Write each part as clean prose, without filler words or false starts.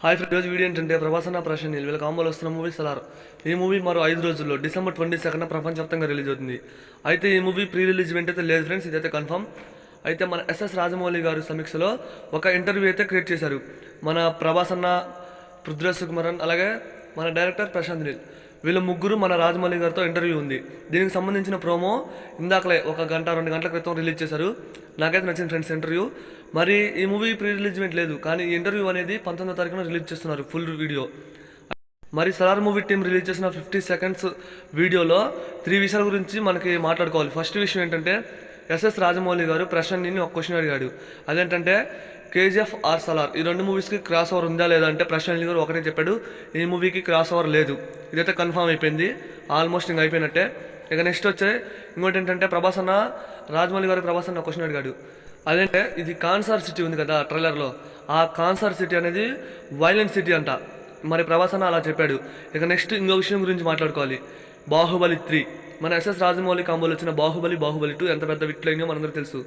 Hi friends, ఈరోజు video ఏంటంటే ప్రభాసన్న ప్రశాంత్ నీల్ వీళ్ళ కాంబోలో వస్తున్న మూవీ సలార్. ఈ మూవీ మరో 5 రోజుల్లో డిసెంబర్ 22న ప్రపంచవ్యాప్తంగా రిలీజ్ అవుతుంది. అయితే ఈ మూవీ ప్రీ రిలీజ్ ఈవెంట్ అయితే లేదు ఫ్రెండ్స్, ఇదైతే కన్ఫర్మ్. అయితే మన ఎస్ఎస్ రాజమౌళి గారు సమీక్షలో ఒక ఇంటర్వ్యూ అయితే క్రియేట్ చేశారు. మన ప్రభాసన్న, పృథ్వీరాజ్ సుకుమారన్, అలాగే మన డైరెక్టర్ ప్రశాంత్ నీల్ వీళ్ళ ముగ్గురు మన రాజమౌళి గారితో ఇంటర్వ్యూ ఉంది. దీనికి సంబంధించిన ప్రోమో ఇందాకలే 1 గంట 2 గంటల క్రితం రిలీజ్ చేశారు. నాకైతే నచ్చింది ఫ్రెండ్స్ ఇంటర్వ్యూ. మరి ఈ మూవీ ప్రీ రిలీజ్ ఈవెంట్ లేదు, కానీ ఈ ఇంటర్వ్యూ అనేది 19వ తారీఖున రిలీజ్ చేస్తున్నారు ఫుల్ వీడియో. మరి సలార్ మూవీ టీం రిలీజ్ చేసిన 50 సెకండ్స్ వీడియోలో 3 విషయాల గురించి మనకి మాట్లాడుకోవాలి. ఫస్ట్ విషయం ఏంటంటే ఎస్ఎస్ రాజమౌళి గారు ప్రశాంత్ని ఒక క్వశ్చన్ అడిగాడు. అదేంటంటే కేజీఎఫ్ ఆర్ సలార్ ఈ 2 మూవీస్కి క్రాస్ ఓవర్ ఉందా లేదా అంటే ప్రశాంత్ గారు ఒకటే చెప్పాడు, ఈ మూవీకి క్రాస్ ఓవర్ లేదు. ఇదైతే కన్ఫర్మ్ అయిపోయింది, ఆల్మోస్ట్ ఇంకా అయిపోయినట్టే. ఇక నెక్స్ట్ వచ్చే ఇంకోటి ఏంటంటే రాజమౌళి గారు ప్రభాసన్న క్వశ్చన్ అడిగాడు. అదేంటే ఇది కాన్సార్ సిటీ ఉంది కదా ట్రైలర్లో, ఆ కాన్సార్ సిటీ అనేది వైలెంట్ సిటీ అంట. మరి ప్రభాసన్న అలా చెప్పాడు. ఇక నెక్స్ట్ ఇంకో విషయం గురించి మాట్లాడుకోవాలి. బాహుబలి 3 మన ఎస్ఎస్ రాజమౌళి కాంబోలో వచ్చిన బాహుబలి 2 ఎంత పెద్ద విట్లు అయిందో మనందరికీ తెలుసు.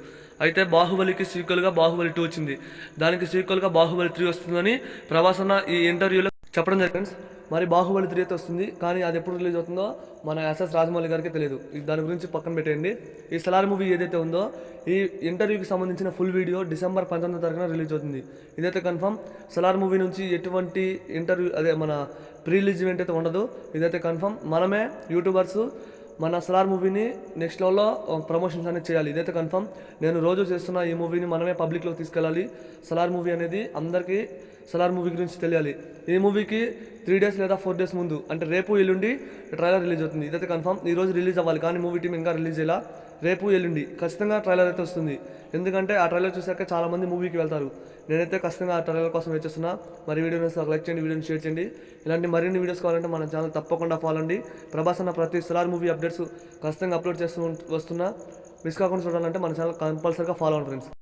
అయితే బాహుబలికి సీక్వెల్గా బాహుబలి 2 వచ్చింది, దానికి సీక్వెల్గా బాహుబలి 3 వస్తుందని ప్రభాసన్న ఈ ఇంటర్వ్యూలో చెప్పడం జరిగింది. మరి బాహుబలి 3 అయితే వస్తుంది, కానీ అది ఎప్పుడు రిలీజ్ అవుతుందో మన ఎస్ఎస్ రాజమౌళి గారికి తెలియదు. దాని గురించి పక్కన పెట్టేయండి. ఈ సలార్ మూవీ ఏదైతే ఉందో ఈ ఇంటర్వ్యూకి సంబంధించిన ఫుల్ వీడియో డిసెంబర్ 19వ తారీఖున రిలీజ్ అవుతుంది. ఇదైతే కన్ఫర్మ్. సలార్ మూవీ నుంచి ఎటువంటి ఇంటర్వ్యూ మన ప్రీ రిలీజ్ ఈవెంట్ అయితే ఉండదు, ఇదైతే కన్ఫర్మ్. మనమే యూట్యూబర్స్ మన సలార్ మూవీని నెక్స్ట్ లెవెల్లో ప్రమోషన్స్ అనేది చేయాలి, ఇదైతే కన్ఫర్మ్. నేను రోజు చేస్తున్న ఈ మూవీని మనమే పబ్లిక్లోకి తీసుకెళ్ళాలి. సలార్ మూవీ అనేది అందరికీ సలార్ మూవీ గురించి తెలియాలి. ఈ మూవీకి 3 డేస్ లేదా 4 డేస్ ముందు అంటే రేపు ఎల్లుండి ట్రైలర్ రిలీజ్ అవుతుంది, ఇదైతే కన్ఫర్మ్. ఈరోజు రిలీజ్ అవ్వాలి, కానీ మూవీ టీం ఇంకా రిలీజ్ అయ్యేలా. రేపు ఎల్లుండి ఖచ్చితంగా ట్రైలర్ అయితే వస్తుంది, ఎందుకంటే ఆ ట్రైలర్ చూసాక చాలామంది మూవీకి వెళ్తారు. నేనైతే ఖచ్చితంగా ఆ ట్రైలర్ కోసం వెయిట్ చేస్తున్నా. మరి వీడియోని లైక్ చేయండి, వీడియోని షేర్ చేయండి. ఇలాంటి మరిన్ని వీడియోస్ కావాలంటే మన ఛానల్ తప్పకుండా ఫాలో అండి. ప్రభాసన్న ప్రతి సలార్ మూవీ అప్డేట్స్ ఖచ్చితంగా అప్లోడ్ చేస్తూ వస్తున్నా. మిస్ కాకుండా చూడాలంటే మన ఛానల్ కంపల్సరీగా ఫాలో అవ్వండి ఫ్రెండ్స్.